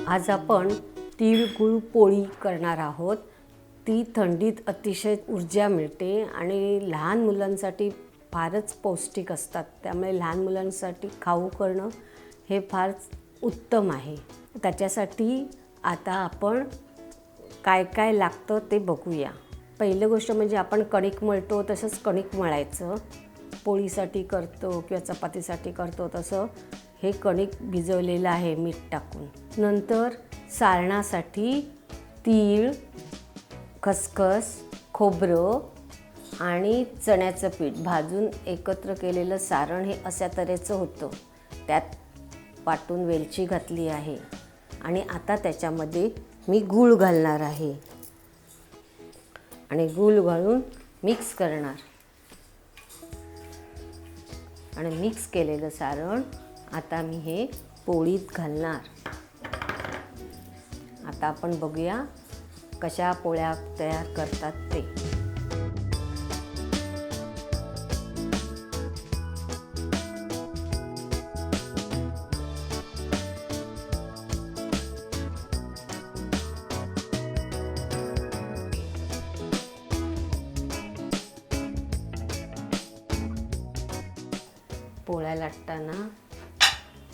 आज आपण तीळ गुळ पोळी करणार आहोत। ती थंडीत अतिशय ऊर्जा मिळते आणि लहान मुलांसाठी फारच पौष्टिक असतात, त्यामुळे लहान मुलांसाठी खाऊ करणं हे फार उत्तम आहे। त्याच्यासाठी आता आपण काय काय लागतं ते बघूया। पहिली गोष्ट म्हणजे आपण कणिक मळतो तसंच कणिक मळायचं। पोळीसाठी करतो किंवा चपातीसाठी करतो तसं हे कणिक भिजवलेलं आहे मीठ टाकून। नंतर सारणासाठी तीळ, खसखस, खोबरं आणि चण्याचं पीठ भाजून एकत्र केलेलं सारण हे अशा तऱ्हेचं होतं। त्यात वाटून वेलची घातली आहे आणि आता त्याच्यामध्ये मी गूळ घालणार आहे आणि गूळ घालून मिक्स करणार आणि मिक्स केलेलं सारण आता मी हे पोळीत घालणार। आता आपण बघूया कशा पोळ्या तयार करतात ते। पोळ्या लाटताना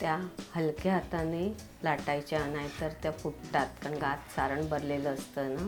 त्या हलक्या हाताने लाटायच्या, नाहीतर त्या फुटतात, कारण आत सारण भरलेलं असतं ना।